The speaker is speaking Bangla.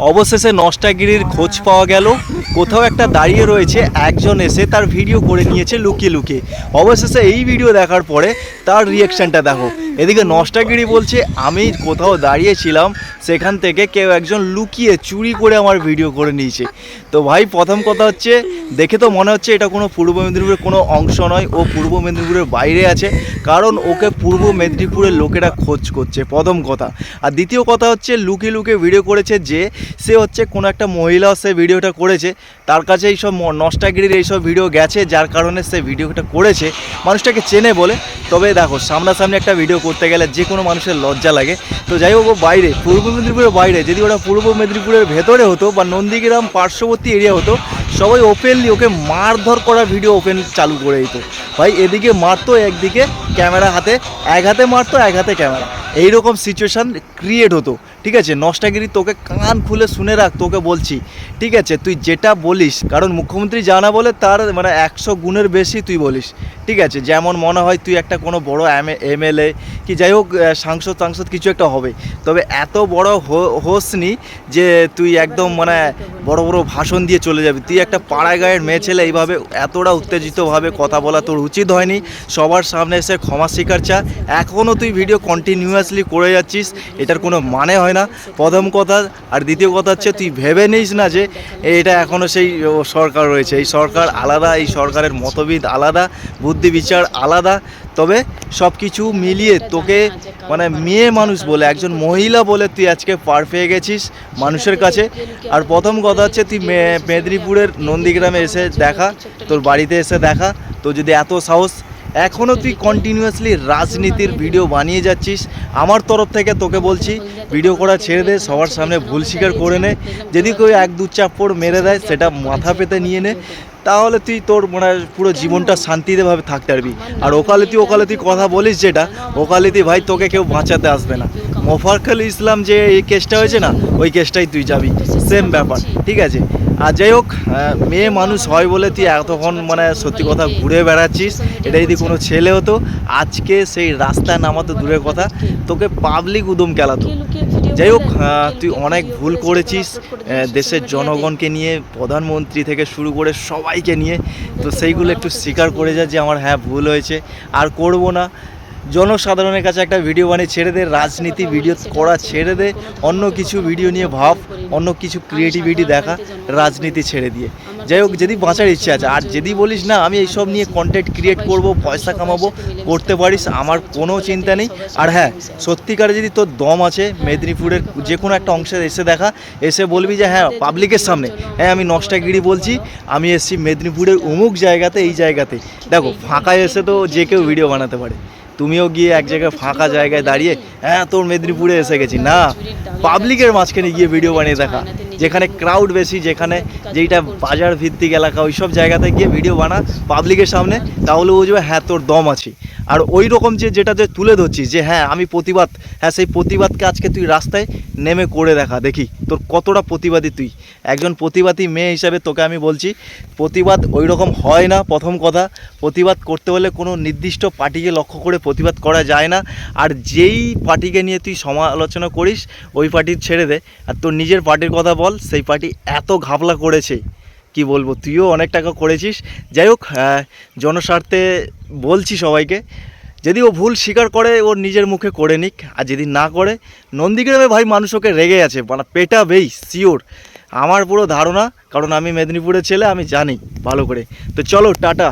অবশেষে নষ্টাগিরির খোঁজ পাওয়া গেল। কোথাও একটা দাঁড়িয়ে রয়েছে, একজন এসে তার ভিডিও করে নিয়েছে লুকিয়ে লুকিয়ে। অবশেষে এই ভিডিও দেখার পরে তার রিয়াকশানটা দেখো। এদিকে নষ্টাগিরি বলছে আমি কোথাও দাঁড়িয়েছিলাম, সেখান থেকে কেউ একজন লুকিয়ে চুরি করে আমার ভিডিও করে নিয়েছে। তো ভাই প্রথম কথা হচ্ছে, দেখে তো মনে হচ্ছে এটা কোনো পূর্ব মেদিনীপুরের কোনো অংশ নয়, ও পূর্ব মেদিনীপুরের বাইরে আছে, কারণ ওকে পূর্ব মেদিনীপুরের লোকেরা খোঁজ করছে প্রথম কথা। আর দ্বিতীয় কথা হচ্ছে লুকিয়ে লুকিয়ে ভিডিও করেছে, যে সে হচ্ছে কোনো একটা মহিলা সে ভিডিওটা করেছে, তার কাছে এইসব নষ্টাগিরির এইসব ভিডিও গেছে, যার কারণে সে ভিডিওটা করেছে মানুষটাকে চেনে বলে। তবে দেখো সামনাসামনি একটা ভিডিও করতে গেলে যে কোনো মানুষের লজ্জা লাগে। তো যাই হোক, ও বাইরে পূর্ব মেদিনীপুরের বাইরে, যদি ওটা পূর্ব মেদিনীপুরের ভেতরে হতো বা নন্দীগ্রাম পার্শ্ববর্তী এরিয়া হতো, সবাই ওপেনলি ওকে মারধর করার ভিডিও ওপেন চালু করে দিত। ভাই এদিকে মারতো, একদিকে ক্যামেরা হাতে, এক হাতে মারতো এক হাতে ক্যামেরা, এইরকম সিচুয়েশান ক্রিয়েট হতো। ঠিক আছে নষ্টাগিরি, তোকে কান খুলে শুনে রাখ, তোকে বলছি ঠিক আছে, তুই যেটা বলিস, কারণ মুখ্যমন্ত্রী জানা বলে তার মানে 100 গুণের বেশি তুই বলিস। ঠিক আছে, যেমন মনে হয় তুই একটা কোনো বড় এমএলএ কি যাই হোক সাংসদ কিছু একটা হবে, তবে এত বড় হোসনি যে তুই একদম মানে বড় বড় ভাষণ দিয়ে চলে যাবি। তুই একটা পাড়ায় গায়ের মেয়ে ছেলে, এইভাবে এতটা উত্তেজিতভাবে কথা বলা তোর উচিত হয়নি। সবার সামনে এসে ক্ষমা স্বীকার চা। এখনও তুই ভিডিও কন্টিনিউয়াসলি করে যাচ্ছিস, এটার কোনো মানে হয় না প্রথম কথা। আর দ্বিতীয় কথা হচ্ছে তুই ভেবে নিস না যে এটা এখনও সেই সরকার রয়েছে। এই সরকার আলাদা, এই সরকারের মতবিদ আলাদা, বুদ্ধি বিচার আলাদা। তবে সব কিছু মিলিয়ে তোকে মানে মেয়ে মানুষ বলে, একজন মহিলা বলে তুই আজকে পার পেয়ে গেছিস মানুষের কাছে। আর প্রথম কথা হচ্ছে তুই মেদিনীপুরের নন্দীগ্রামে এসে দেখা, তোর বাড়িতে এসে দেখা। তো যদি এত সাহস, এখনও তুই কন্টিনিউয়াসলি রাজনীতির ভিডিও বানিয়ে যাচ্ছিস, আমার তরফ থেকে তোকে বলছি ভিডিও করা ছেড়ে দে, সবার সামনে ভুল স্বীকার করে নে। যদি কেউ 1-2 চাপ্পড় মেরে দেয় সেটা মাথা পেতে নিয়ে নে, তাহলে তুই তোর মানে পুরো জীবনটা শান্তিতেভাবে থাকতে পারবি। আর ওকালতি কথা বলিস, যেটা ওকালতি ভাই তোকে কেউ বাঁচাতে আসবে না। মোফাজ্জল ইসলাম যে এই কেসটা হয়েছে না, ওই কেসটাই তুই যাবি, সেম ব্যাপার। ঠিক আছে, আর যাই হোক, মেয়ে মানুষ হয় বলে তুই এতক্ষণ মানে সত্যি কথা ঘুরে বেড়াচ্ছিস। এটা যদি কোনো ছেলে হতো আজকে সেই রাস্তায় নামাতো দূরের কথা, তোকে পাবলিক উদম খেলাতো। যাই হোক, তুই অনেক ভুল করেছিস দেশের জনগণকে নিয়ে, প্রধানমন্ত্রী থেকে শুরু করে সবাইকে নিয়ে। তো সেইগুলো একটু স্বীকার করে যা যে আমার হ্যাঁ ভুল হয়েছে, আর করব না। জনসাধারণের কাছে একটা ভিডিও বানিয়ে ছেড়ে দে, রাজনীতি ভিডিও করা ছেড়ে দে, অন্য কিছু ভিডিও নিয়ে ভাব, অন্য কিছু ক্রিয়েটিভিটি দেখা, রাজনীতি ছেড়ে দিয়ে। যাই হোক, যদি বাঁচার ইচ্ছে আছে, আর যদি বলিস না আমি এইসব নিয়ে কন্টেন্ট ক্রিয়েট করব, পয়সা কামাবো, করতে পারিস, আমার কোনো চিন্তা নেই। আর হ্যাঁ, সত্যিকারে যদি তোর দম আছে, মেদিনীপুরের যে কোনো একটা অংশে এসে দেখা, এসে বলবি যে হ্যাঁ পাবলিকের সামনে, হ্যাঁ আমি নষ্টাগিরি বলছি, আমি এসেছি মেদিনীপুরের অমুক জায়গাতে, এই জায়গাতে। দেখো ফাঁকায় এসে তো যে কেউ ভিডিও বানাতে পারে, তুমিও গিয়ে এক জায়গায় ফাঁকা জায়গায় দাঁড়িয়ে হ্যাঁ তোর মেদিনীপুরে এসে গেছি না, পাবলিকের মাঝখানে গিয়ে ভিডিও বানিয়ে দেখা, যেখানে ক্রাউড বেশি, যেখানে যেইটা বাজার ভিত্তিক এলাকা, ওই সব জায়গাতে গিয়ে ভিডিও বানা পাবলিকের সামনে, তাহলে বুঝবে হ্যাঁ তোর দম আছে। আর ওই রকম যেটা তুলে ধরছিস যে হ্যাঁ আমি প্রতিবাদ, হ্যাঁ সেই প্রতিবাদকে আজকে তুই রাস্তায় নেমে করে দেখা, দেখি তোর কতটা প্রতিবাদী তুই। একজন প্রতিবাদী মেয়ে হিসাবে তোকে আমি বলছি, প্রতিবাদ ওই রকম হয় না। প্রথম কথা, প্রতিবাদ করতে হলে কোনো নির্দিষ্ট পার্টিকে লক্ষ্য করে প্রতিবাদ করা যায় না। আর যেই পার্টিকে নিয়ে তুই সমালোচনা করিস, ওই পার্টির ছেড়ে দে, আর তোর নিজের পার্টির কথা বল। সেই পার্টি এত ঘাপলা করেছে, কি বলবো, তুইও অনেক টাকা করেছিস। যাই হোক, জনস্বার্থে বলছি সবাইকে, যদি ও ভুল স্বীকার করে ওর নিজের মুখে করে নিক, আর যদি না করে, নন্দীগ্রামে ভাই মানুষ ওকে রেগে আছে, মানে পেটাবেই শিওর, আমার পুরো ধারণা, কারণ আমি মেদিনীপুরের ছেলে, আমি জানি ভালো করে। তো চলো টাটা।